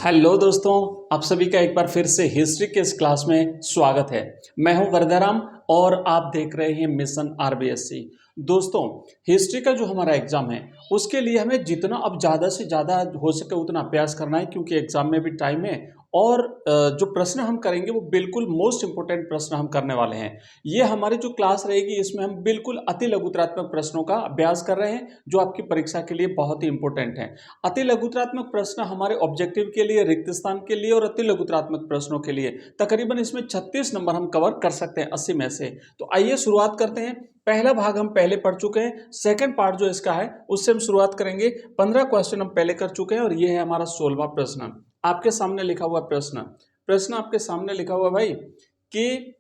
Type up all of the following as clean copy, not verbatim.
Hello दोस्तों, आप सभी का एक बार फिर से हिस्ट्री के इस क्लास में स्वागत है। मैं हूं वरदाराम और आप देख रहे हैं मिशन आरबीएससी। दोस्तों, हिस्ट्री का जो हमारा एग्जाम है उसके लिए हमें जितना अब ज़्यादा से ज़्यादा हो सके उतना अभ्यास करना है, क्योंकि एग्जाम में भी टाइम है और जो प्रश्न हम करेंगे वो बिल्कुल मोस्ट इंपोर्टेंट प्रश्न हम करने वाले हैं। ये हमारी जो क्लास रहेगी इसमें हम बिल्कुल अति लघुतरात्मक प्रश्नों का अभ्यास कर रहे हैं जो आपकी परीक्षा के लिए बहुत ही इंपॉर्टेंट है। अति लघुतरात्मक प्रश्न हमारे ऑब्जेक्टिव के लिए, रिक्त स्थान के लिए और अति लघुतरात्मक प्रश्नों के लिए तकरीबन इसमें 36 नंबर हम कवर कर सकते हैं 80 में से। तो आइए शुरुआत करते हैं। पहला भाग हम पहले पढ़ चुके हैं, सेकंड पार्ट जो इसका है उससे हम शुरुआत करेंगे। 15 क्वेश्चन हम पहले कर चुके हैं और ये है हमारा 16वां प्रश्न। आपके सामने लिखा हुआ प्रश्न आपके सामने लिखा हुआ भाई कि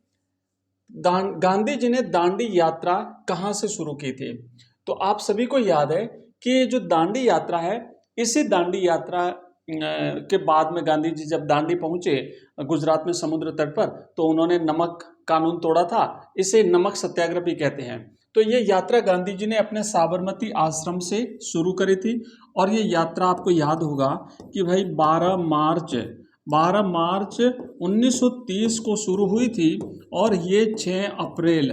गांधी जी ने दांडी यात्रा कहाँ से शुरू की थी। तो आप सभी को याद है कि जो दांडी यात्रा है, इसी दांडी यात्रा के बाद में गांधी जी जब दांडी पहुंचे गुजरात में समुद्र तट पर, तो उन्होंने नमक कानून तोड़ा था। इसे नमक सत्याग्रह भी कहते हैं। तो ये यात्रा गांधी जी ने अपने साबरमती आश्रम से शुरू करी थी और ये यात्रा आपको याद होगा कि भाई 12 मार्च 1930 को शुरू हुई थी और ये 6 अप्रैल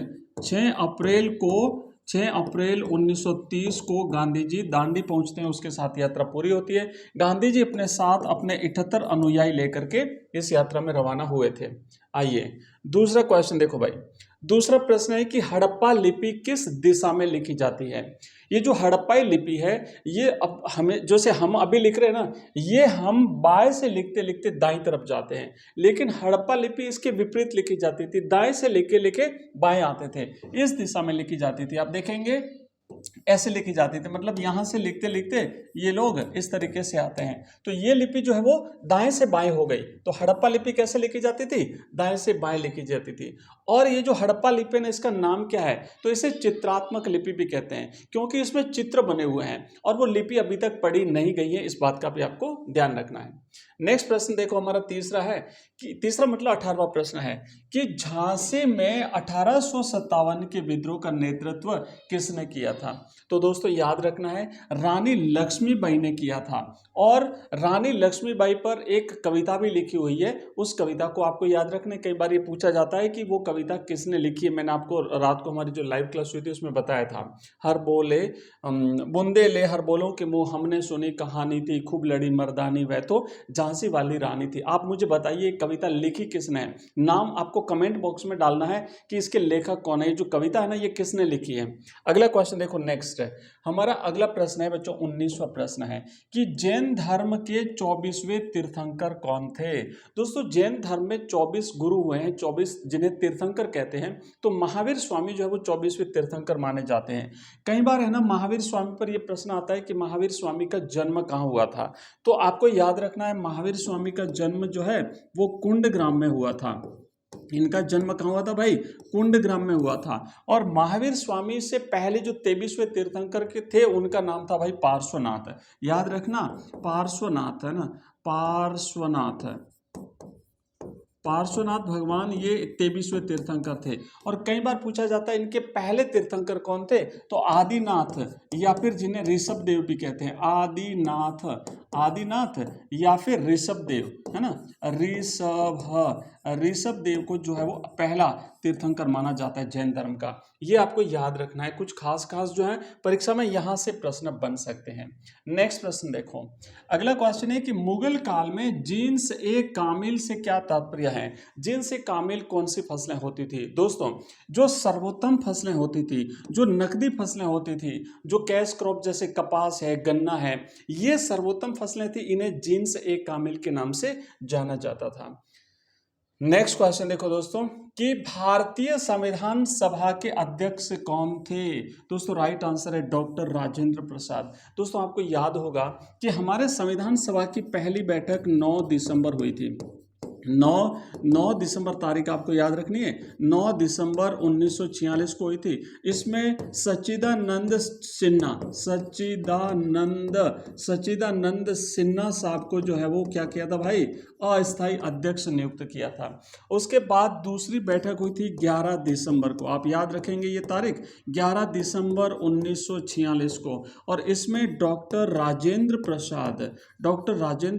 1930 को गांधी जी दांडी पहुंचते हैं, उसके साथ यात्रा पूरी होती है। गांधी जी अपने साथ अपने 78 अनुयायी लेकर के इस यात्रा में रवाना हुए थे। आइए दूसरा क्वेश्चन देखो भाई। दूसरा प्रश्न है कि हड़प्पा लिपि किस दिशा में लिखी जाती है। ये जो हड़प्पाई लिपि है, ये अब हमें जैसे हम अभी लिख रहे हैं ना, ये हम बाएं से लिखते लिखते दाईं तरफ जाते हैं, लेकिन हड़प्पा लिपि इसके विपरीत लिखी जाती थी, दाएं से लिखे लिखे बाएं आते थे, इस दिशा में लिखी जाती थी। आप देखेंगे ऐसे लिखी जाती थी, मतलब यहां से लिखते लिखते ये लोग इस तरीके से आते हैं। तो ये लिपि जो है वो दाएं से बाएं हो गई। तो हड़प्पा लिपि कैसे लिखी जाती थी? दाएं से बाएं लिखी जाती थी। और ये जो हड़प्पा लिपि है, इसका नाम क्या है? तो इसे चित्रात्मक लिपि भी कहते हैं, क्योंकि इसमें चित्र बने हुए हैं और वो लिपि अभी तक पढ़ी नहीं गई है। इस बात का भी आपको ध्यान रखना है। नेक्स्ट प्रश्न देखो, हमारा तीसरा है कि तीसरा मतलब 18वां प्रश्न है कि झांसी में 1857 के विद्रोह का नेतृत्व किसने किया था। तो दोस्तों याद रखना है, रानी लक्ष्मीबाई ने किया था। और रानी लक्ष्मीबाई पर एक कविता भी लिखी हुई है, उस कविता को आपको याद रखना है। कई बार ये पूछा जाता है कि वो कविता किसने लिखी है। मैंने आपको रात को हमारी जो लाइव क्लास हुई थी उसमें बताया था। हर बोले बूंदे ले हर बोलों के मुंह, हमने सुनी कहानी थी, खूब लड़ी मर्दानी, वह तो झांसी वाली रानी थी। आप मुझे बताइए कविता लिखी किसने है। नाम आपको कमेंट बॉक्स में डालना है कि इसके लेखक कौन है, ये जो कविता है ना ये किसने लिखी है। अगला क्वेश्चन देखो, नेक्स्ट है हमारा अगला प्रश्न है बच्चों, 19वां प्रश्न है कि जैन धर्म के 24वें तीर्थंकर कौन थे। दोस्तों जैन धर्म में 24 गुरु हुए हैं, 24 जिन्हें तीर्थंकर कहते हैं। तो महावीर स्वामी जो है वो 24वें तीर्थंकर माने जाते हैं। कई बार है ना महावीर स्वामी पर यह प्रश्न आता है कि महावीर स्वामी का जन्म कहाँ हुआ था। तो आपको याद रखना है, महावीर स्वामी का जन्म जो है वो कुंडग्राम में हुआ था। इनका जन्म कहाँ हुआ था भाई? कुंडग्राम में हुआ था। और महावीर स्वामी से पहले जो 23वें तीर्थंकर के थे उनका नाम था भाई पार्श्वनाथ। याद रखना, पार्श्वनाथ है ना, पार्श्वनाथ भगवान ये 23वें तीर्थंकर थे। और कई बार पूछा जाता है इनके पहले तीर्थंकर कौन थे। तो आदिनाथ, या फिर जिन्हें ऋषभ देव भी कहते हैं, आदिनाथ या फिर ऋषभ देव, है ना, ऋषभ देव को जो है वो पहला तीर्थंकर माना जाता है जैन धर्म का। ये आपको याद रखना है। कुछ खास जो है परीक्षा में यहाँ से प्रश्न बन सकते हैं। नेक्स्ट प्रश्न देखो, अगला क्वेश्चन है कि मुगल काल में जिन्स ए कामिल से क्या तात्पर्य है। जिन्स ए कामिल कौन सी फसलें होती थी। दोस्तों जो सर्वोत्तम फसलें होती थी, जो नकदी फसलें होती थी, जो कैश क्रॉप जैसे कपास है, गन्ना है, ये सर्वोत्तम फसलें थी, इन्हें जिन्स ए कामिल के नाम से जाना जाता था। नेक्स्ट क्वेश्चन देखो दोस्तों कि भारतीय संविधान सभा के अध्यक्ष कौन थे। दोस्तों राइट आंसर है डॉक्टर राजेंद्र प्रसाद। दोस्तों आपको याद होगा कि हमारे संविधान सभा की पहली बैठक 9 दिसंबर हुई थी। 9 दिसंबर तारीख आपको याद रखनी है, 9 दिसंबर 1946 को हुई थी। इसमें सच्चिदानंद सिन्हा साहब को जो है वो क्या किया था भाई, अस्थायी अध्यक्ष नियुक्त किया था। उसके बाद दूसरी बैठक हुई थी 11 दिसंबर को, आप याद रखेंगे ये तारीख, 11 दिसंबर 1946 को, और इसमें डॉक्टर राजेंद्र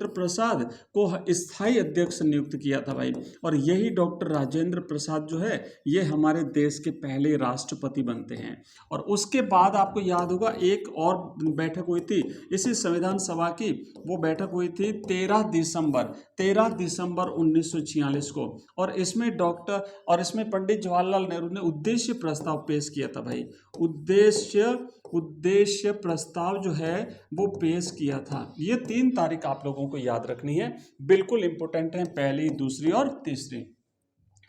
प्रसाद को स्थायी अध्यक्ष नियुक्त किया था भाई। और यही डॉक्टर राजेंद्र प्रसाद जो है ये हमारे देश के पहले राष्ट्रपति बनते हैं। और उसके बाद आपको याद होगा एक और बैठक हुई थी इसी संविधान सभा की, वो बैठक हुई थी 13 दिसंबर 1946 को, और इसमें पंडित जवाहरलाल नेहरू ने उद्देश्य प्रस्ताव पेश किया था भाई। उद्देश्य प्रस्ताव जो है वो पेश किया था। ये 3 तारीख आप लोगों को याद रखनी है, बिल्कुल इंपॉर्टेंट है, पहली, दूसरी और तीसरी।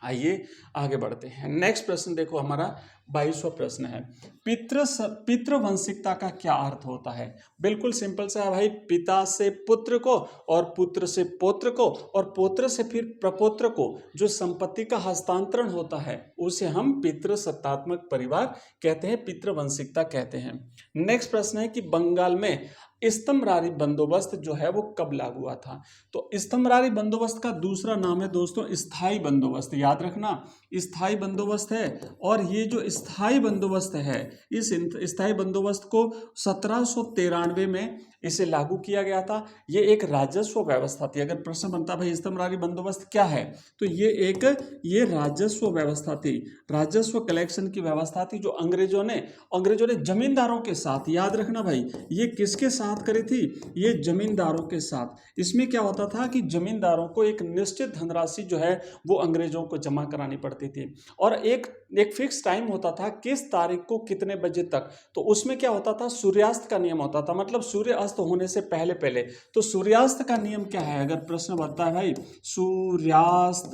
आइए आगे बढ़ते हैं। नेक्स्ट प्रश्न देखो, हमारा 22वां प्रश्न है, पितृवंशिकता का क्या अर्थ होता है। बिल्कुल सिंपल सा है भाई, पिता से पुत्र को और पुत्र से पौत्र को और पौत्र से फिर प्रपौत्र को जो संपत्ति का हस्तांतरण होता है उसे हम पितृसत्तात्मक परिवार कहते हैं, पितृवंशिकता कहते हैं। नेक्स्ट प्रश्न है कि बंगाल में स्तंभरारी बंदोबस्त जो है वो कब लागू हुआ था। तो स्तंभरारी बंदोबस्त का दूसरा नाम है दोस्तों स्थायी बंदोबस्त, याद रखना स्थायी बंदोबस्त है। और ये जो स्थायी बंदोबस्त है, इस स्थायी बंदोबस्त को 1793 में इसे लागू किया गया था। ये एक राजस्व व्यवस्था थी। अगर प्रश्न बनता भाई स्तंभरारी बंदोबस्त क्या है, तो ये राजस्व व्यवस्था थी, राजस्व कलेक्शन की व्यवस्था थी, जो अंग्रेजों ने जमींदारों के साथ, याद रखना भाई, ये किसके साथ करी थी, ये जमींदारों के साथ। इसमें क्या होता था कि जमींदारों को एक निश्चित धनराशि जो है वो अंग्रेजों को जमा करानी पड़ती थी, और एक फिक्स टाइम होता था किस तारीख को कितने बजे तक। तो उसमें क्या होता था, सूर्यास्त का नियम होता था, मतलब सूर्य अस्त होने से पहले पहले। तो सूर्यास्त का नियम क्या है, अगर प्रश्न बनता है भाई, सूर्यास्त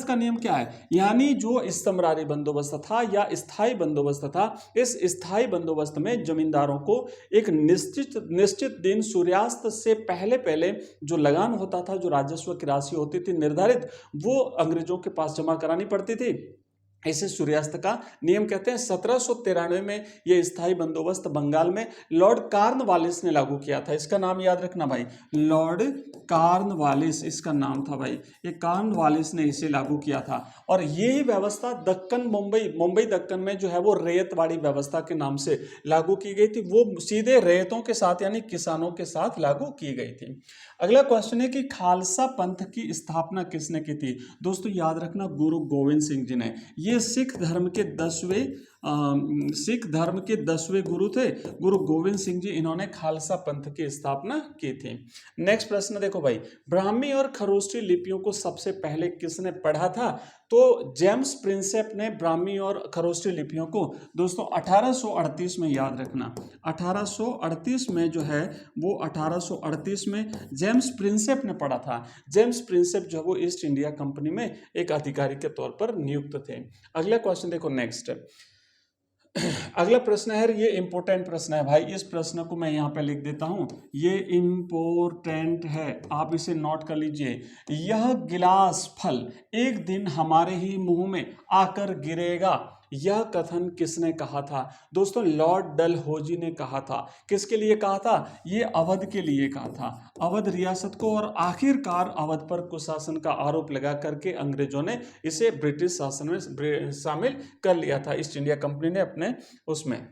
का नियम क्या है, यानी जो स्तंभरारी बंदोबस्त था या स्थायी बंदोबस्त था, इस स्थायी बंदोबस्त में जमींदारों को एक निश्चित दिन सूर्यास्त से पहले पहले जो लगान होता था, जो राजस्व की राशि होती थी निर्धारित, वो अंग्रेजों के पास जमा करानी पड़ती थी। इसे सूर्यास्त का नियम कहते हैं। 1793 में यह स्थायी बंदोबस्त बंगाल में लॉर्ड कॉर्नवालिस ने लागू किया था। इसका नाम याद रखना भाई, लॉर्ड कॉर्नवालिस इसका नाम था भाई, ये कॉर्नवालिस ने इसे लागू किया था। और यही व्यवस्था दक्कन मुंबई दक्कन में जो है वो रैयतवाड़ी व्यवस्था के नाम से लागू की गई थी। वो सीधे रैयतों के साथ यानी किसानों के साथ लागू की गई थी। अगला क्वेश्चन है कि खालसा पंथ की स्थापना किसने की थी। दोस्तों याद रखना, गुरु गोविंद सिंह जी ने। ये सिख धर्म के 10वें गुरु थे, गुरु गोविंद सिंह जी, इन्होंने खालसा पंथ की स्थापना की थी। नेक्स्ट प्रश्न देखो भाई, ब्राह्मी और खरोष्टी लिपियों को सबसे पहले किसने पढ़ा था। तो जेम्स प्रिंसेप ने ब्राह्मी और खरोष्टी लिपियों को दोस्तों 1838 में, याद रखना 1838 में जो है वो 1838 में जेम्स प्रिंसेप ने पढ़ा था। जेम्स प्रिंसेप जो वो ईस्ट इंडिया कंपनी में एक अधिकारी के तौर पर नियुक्त थे। अगला क्वेश्चन देखो, नेक्स्ट अगला प्रश्न है, ये इंपॉर्टेंट प्रश्न है भाई, इस प्रश्न को मैं यहाँ पे लिख देता हूँ, ये इंपॉर्टेंट है, आप इसे नोट कर लीजिए। यह गिलास फल एक दिन हमारे ही मुंह में आकर गिरेगा, यह कथन किसने कहा था। दोस्तों लॉर्ड डलहौजी ने कहा था। किसके लिए कहा था, ये अवध के लिए कहा था, अवध रियासत को। और आखिरकार अवध पर कुशासन का आरोप लगा करके अंग्रेजों ने इसे ब्रिटिश शासन में शामिल कर लिया था, ईस्ट इंडिया कंपनी ने अपने उसमें।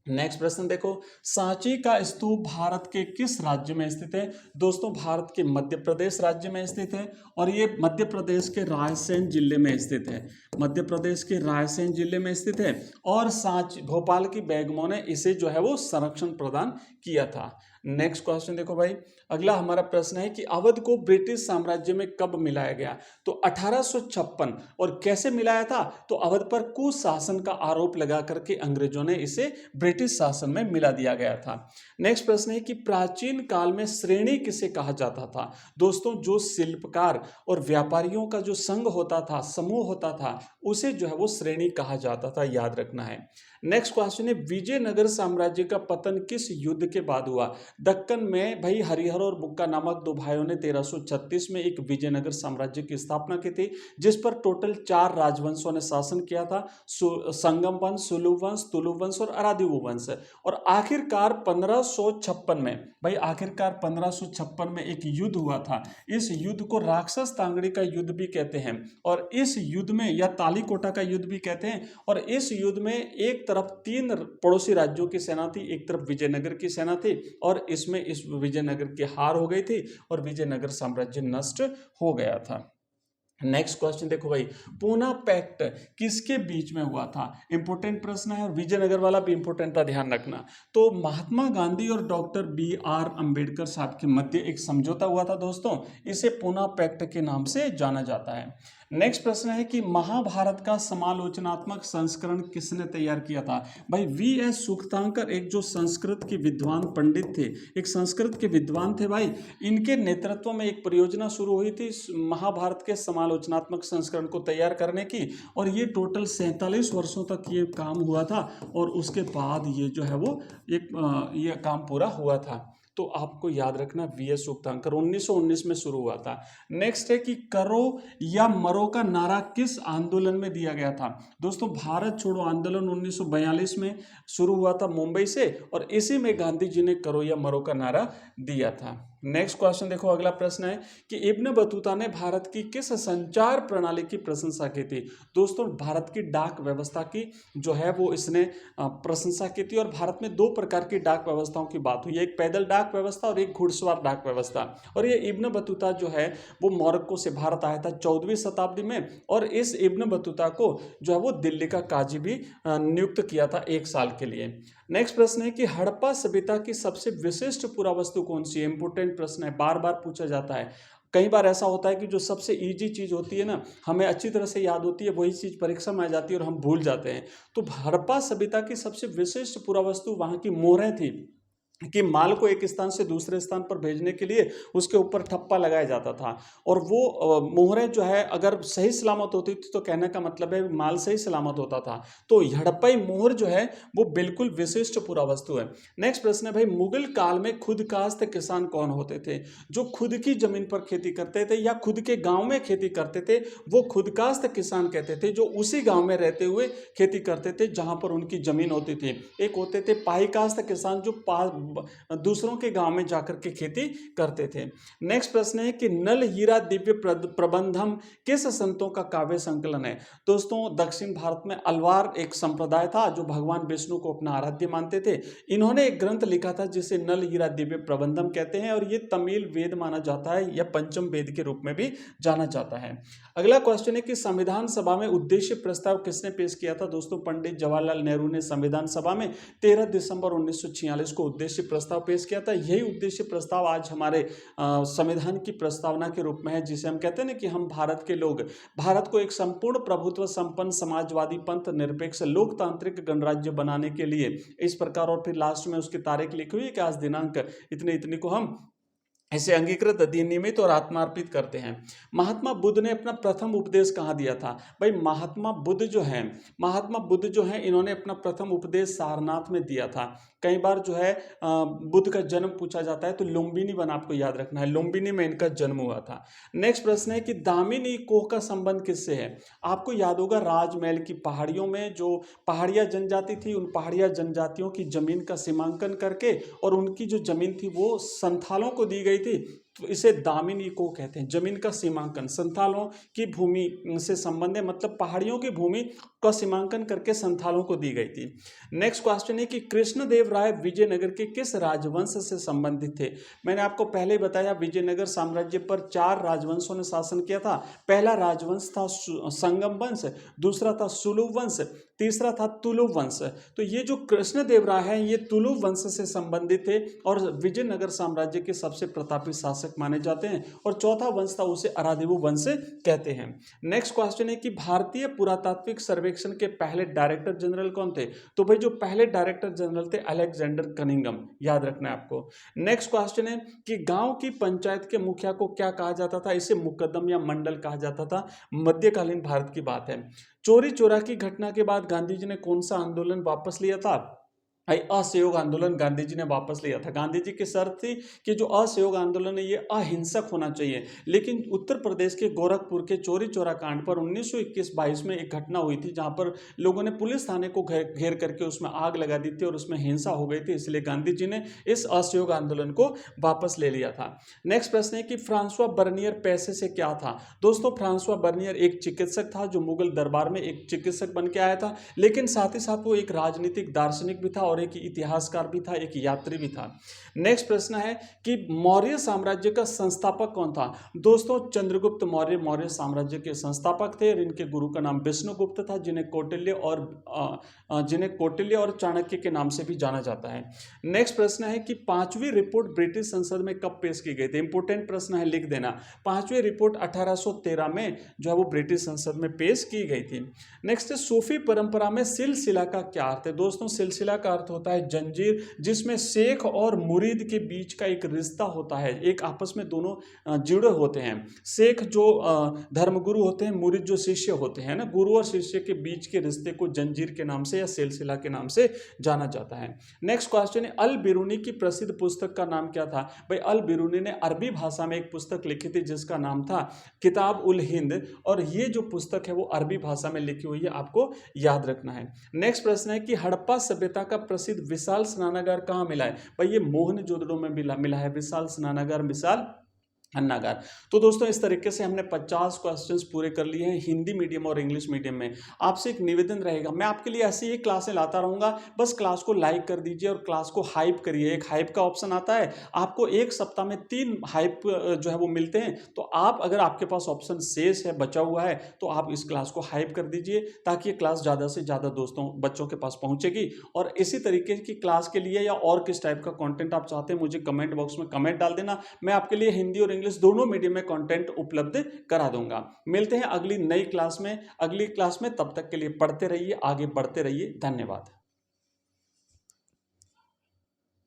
नेक्स्ट प्रश्न देखो, सांची का स्तूप भारत के किस राज्य में स्थित है। दोस्तों भारत के मध्य प्रदेश राज्य में स्थित है, और ये मध्य प्रदेश के रायसेन जिले में स्थित है, मध्य प्रदेश के रायसेन जिले में स्थित है। और सांची, भोपाल की बेगमों ने इसे जो है वो संरक्षण प्रदान किया था। नेक्स्ट क्वेश्चन देखो भाई, अगला हमारा प्रश्न है कि अवध को ब्रिटिश साम्राज्य में कब मिलाया गया। तो 1856। और कैसे मिलाया था, तो अवध पर कुशासन का आरोप लगा करके अंग्रेजों ने इसे ब्रिटिश शासन में मिला दिया गया था। नेक्स्ट प्रश्न है कि प्राचीन काल में श्रेणी किसे कहा जाता था। दोस्तों जो शिल्पकार और व्यापारियों का जो संघ होता था, समूह होता था, उसे जो है वो श्रेणी कहा जाता था, याद रखना है। नेक्स्ट क्वेश्चन है विजयनगर साम्राज्य का पतन किस युद्ध के बाद हुआ? दक्कन में भाई हरिहर और बुक्का नामक दो भाइयों ने 1336 में एक विजयनगर साम्राज्य की स्थापना की थी, जिस पर टोटल 4 राजवंशों ने शासन किया था, संगम वंश, सुलु वंश, तुलु वंश और अराधीव वंश। और आखिरकार 1556 में भाई आखिरकार 1556 में एक युद्ध हुआ था। इस युद्ध को राक्षस तांगड़ी का युद्ध भी कहते हैं, और इस युद्ध में या तालीकोटा का युद्ध भी कहते हैं। और इस युद्ध में एक तरफ 3 पड़ोसी राज्यों की सेना थी, एक तरफ विजयनगर की सेना थी, और इसमें इस विजयनगर की हार हो गई थी और विजयनगर साम्राज्य नष्ट हो गया था। नेक्स्ट क्वेश्चन देखो भाई, पूना पैक्ट किसके बीच में हुआ था? इंपोर्टेंट प्रश्न है, और विजयनगर वाला भी इंपोर्टेंट था, ध्यान रखना। तो महात्मा गांधी और डॉक्टर BR अंबेडकर साहब के मध्य एक समझौता हुआ था दोस्तों, इसे पूना पैक्ट के नाम से जाना जाता है। नेक्स्ट प्रश्न है कि महाभारत का समालोचनात्मक संस्करण किसने तैयार किया था? भाई VS सूक्तांकर एक जो संस्कृत के विद्वान पंडित थे, एक संस्कृत के विद्वान थे भाई, इनके नेतृत्व में एक परियोजना शुरू हुई थी महाभारत के समालोचनात्मक संस्करण को तैयार करने की, और ये टोटल 47 वर्षों तक ये काम हुआ था, और उसके बाद ये जो है वो ये काम पूरा हुआ था। तो आपको याद रखना VS सूक्तांकर 1919 में शुरू हुआ था। नेक्स्ट है कि करो या मरो का नारा किस आंदोलन में दिया गया था? दोस्तों भारत छोड़ो आंदोलन 1942 में शुरू हुआ था मुंबई से, और इसी में गांधी जी ने करो या मरो का नारा दिया था। नेक्स्ट क्वेश्चन देखो, अगला प्रश्न है कि इब्न बतूता ने भारत की किस संचार प्रणाली की प्रशंसा की थी? दोस्तों भारत की डाक व्यवस्था की जो है वो इसने प्रशंसा की थी, और भारत में 2 प्रकार की डाक व्यवस्थाओं की बात हुई है, एक पैदल डाक व्यवस्था और एक घुड़सवार डाक व्यवस्था। और ये इब्न बतूता जो है वो मोरक्को से भारत आया था 14वीं शताब्दी में, और इस इब्न बतूता को जो है वो दिल्ली का काजी भी नियुक्त किया था 1 साल के लिए। नेक्स्ट प्रश्न है कि हड़प्पा सभ्यता की सबसे विशिष्ट पुरावस्तु कौन सी है? इंपोर्टेंट प्रश्न है, बार बार पूछा जाता है। कई बार ऐसा होता है कि जो सबसे इजी चीज होती है ना, हमें अच्छी तरह से याद होती है, वही चीज परीक्षा में आ जाती है और हम भूल जाते हैं। तो हड़प्पा सभ्यता की सबसे विशिष्ट पुरावस्तु वहां की मोहरें थी, कि माल को एक स्थान से दूसरे स्थान पर भेजने के लिए उसके ऊपर ठप्पा लगाया जाता था, और वो मोहरें जो है अगर सही सलामत होती थी तो कहने का मतलब है माल सही सलामत होता था। तो हड़प्पाई मोहर जो है वो बिल्कुल विशिष्ट पुरावस्तु है। नेक्स्ट प्रश्न है भाई, मुगल काल में खुदकास्त किसान कौन होते थे? जो खुद की जमीन पर खेती करते थे या खुद के गांव में खेती करते थे वो खुदकास्त किसान कहते थे, जो उसी गांव में रहते हुए खेती करते थे जहां पर उनकी जमीन होती थी। एक होते थे पाईकास्त किसान, जो दूसरों के गांव में जाकर के खेती करते थे। नेक्स्ट प्रश्न है कि नल हीरा दिव्य प्रबंधम किस संतों का काव्य संकलन है? दोस्तों दक्षिण भारत में अलवार एक संप्रदाय था जो भगवान विष्णु को अपना आराध्य मानते थे। इन्होंने एक ग्रंथ लिखा था जिसे नल हीरा दिव्य प्रबंधम कहते हैं, और ये तमिल वेद माना जाता है या पंचम वेद के रूप में भी जाना जाता है। अगला क्वेश्चन है कि संविधान सभा में उद्देश्य प्रस्ताव किसने पेश किया था? दोस्तों पंडित जवाहरलाल नेहरू ने संविधान सभा में 13 दिसंबर 1946 को उद्देश्य प्रस्ताव पेश किया था। यही उद्देश्य प्रस्ताव आज हमारे संविधान की प्रस्तावना के रूप में है, जिसे हम कहते हैं ना कि हम भारत के लोग भारत को एक संपूर्ण प्रभुत्व संपन्न समाजवादी पंथ निरपेक्ष लोकतांत्रिक गणराज्य बनाने के लिए इस प्रकार, और फिर लास्ट में उसकी तारीख लिखी हुई है कि आज दिनांक इतने इतने को हम इसे अंगीकृत, नियमित और आत्मार्पित करते हैं। महात्मा बुद्ध ने अपना प्रथम उपदेश कहाँ दिया था? भाई महात्मा बुद्ध जो हैं इन्होंने अपना प्रथम उपदेश सारनाथ में दिया था। कई बार जो है बुद्ध का जन्म पूछा जाता है तो लुम्बिनी वन आपको याद रखना है, लुम्बिनी में इनका जन्म हुआ था। नेक्स्ट प्रश्न है कि दामिनी कोह का संबंध किससे है? आपको याद होगा राजमहल की पहाड़ियों में जो पहाड़िया जनजाति थी, उन पहाड़िया जनजातियों की जमीन का सीमांकन करके, और उनकी जो जमीन थी वो संथालों को दी गई थी, तो इसे दामिनी को कहते हैं। जमीन का सीमांकन संथालों की भूमि से संबंध है, मतलब पहाड़ियों की भूमि का सीमांकन करके संथालों को दी गई थी। नेक्स्ट क्वेश्चन है कि कृष्णदेव राय विजयनगर के किस राजवंश से संबंधित थे? मैंने आपको पहले ही बताया विजयनगर साम्राज्य पर 4 राजवंशों ने शासन किया था। पहला राजवंश था संगम वंश, दूसरा था सुलु वंश, तीसरा था तुलु वंश। तो ये जो कृष्णदेव राय हैं ये तुलु वंश से संबंधित थे और विजयनगर साम्राज्य के सबसे प्रतापी शासक माने जाते हैं। और चौथा वंश था उसे अराधीव वंश कहते हैं। नेक्स्ट क्वेश्चन है कि भारतीय पुरातात्विक सर्वेक्षण के पहले डायरेक्टर जनरल कौन थे? तो भाई जो पहले डायरेक्टर जनरल थे अलेक्जेंडर कनिंघम, याद रखना है आपको। नेक्स्ट क्वेश्चन है कि गांव की पंचायत के मुखिया को क्या कहा जाता था? इसे मुकद्दम या मंडल कहा जाता था। मध्यकालीन भारत की बात है। चोरी चोरा की घटना के बाद गांधी जी ने कौन सा आंदोलन वापस लिया था? असहयोग आंदोलन गांधी जी ने वापस लिया था। गांधी जी की शर्त थी कि जो असहयोग आंदोलन है ये अहिंसक होना चाहिए, लेकिन उत्तर प्रदेश के गोरखपुर के चोरी चोरा कांड पर 1921-22 में एक घटना हुई थी जहां पर लोगों ने पुलिस थाने को घेर करके उसमें आग लगा दी थी और उसमें हिंसा हो गई थी, इसलिए गांधी जी ने इस असहयोग आंदोलन को वापस ले लिया था। नेक्स्ट प्रश्न है कि फ्रांसवा बर्नियर पैसे से क्या था? दोस्तों, फ्रांसवा बर्नियर एक चिकित्सक था जो मुगल दरबार में एक चिकित्सक बन के आया था, लेकिन साथ ही साथ वो एक राजनीतिक दार्शनिक भी था और एक इतिहासकार भी था, एक यात्री भी था। नेक्स्ट प्रश्न है कि मौर्य साम्राज्य का संस्थापक कौन था? दोस्तों, चंद्रगुप्त मौर्य मौर्य साम्राज्य के संस्थापक थे और इनके गुरु का नाम विष्णुगुप्त था, जिन्हें कौटिल्य और चाणक्य के नाम से भी जाना जाता है। नेक्स्ट प्रश्न है कि पांचवी रिपोर्ट ब्रिटिश संसद में कब पेश की गई थी? इंपोर्टेंट प्रश्न है, लिख देना। पांचवी रिपोर्ट 1813 में जो है वो ब्रिटिश संसद में पेश की गई थी। नेक्स्ट है, सूफी परंपरा में सिलसिला का क्या अर्थ है? दोस्तों, सिलसिला का अर्थ होता है जंजीर, जिसमें शेख और मुरीद के बीच का एक रिश्ता होता है, एक आपस में दोनों जुड़े होते हैं। शेख जो धर्मगुरु होते हैं, मुरीद जो शिष्य होते हैं ना, गुरु और शिष्य के बीच के रिश्ते को जंजीर के नाम से या सिलसिला के नाम से जाना जाता है। नेक्स्ट क्वेश्चन है, अल बिरूनी की प्रसिद्ध पुस्तक का नाम क्या था? भाई, अल बिरूनी ने अरबी भाषा में एक पुस्तक लिखी थी जिसका नाम था किताब उल हिंद, और ये जो पुस्तक है वो अरबी भाषा में लिखी हुई है, आपको याद रखना है। नेक्स्ट प्रश्न है कि हड़प्पा सभ्यता का प्रसिद्ध विशाल स्नानागार कहाँ मिला है? भाई, ये मोहनजोदड़ो में मिला है, विशाल स्नानागार, विशाल अन्नागार। तो दोस्तों, इस तरीके से हमने 50 क्वेश्चंस पूरे कर लिए हैं हिंदी मीडियम और इंग्लिश मीडियम में। आपसे एक निवेदन रहेगा, मैं आपके लिए ऐसी ही क्लासें लाता रहूँगा, बस क्लास को लाइक कर दीजिए और क्लास को हाइप करिए। एक हाइप का ऑप्शन आता है, आपको एक सप्ताह में 3 हाइप जो है वो मिलते हैं, तो आप अगर आपके पास ऑप्शन शेष है, बचा हुआ है, तो आप इस क्लास को हाइप कर दीजिए ताकि ये क्लास ज़्यादा से ज़्यादा बच्चों के पास पहुँचेगी। और इसी तरीके की क्लास के लिए या और किस टाइप का कॉन्टेंट आप चाहते हैं, मुझे कमेंट बॉक्स में कमेंट डाल देना। मैं आपके लिए हिंदी और इंग्लिश दोनों मीडियम में कंटेंट उपलब्ध करा दूंगा। मिलते हैं अगली नई क्लास में, तब तक के लिए पढ़ते रहिए, आगे बढ़ते रहिए। धन्यवाद।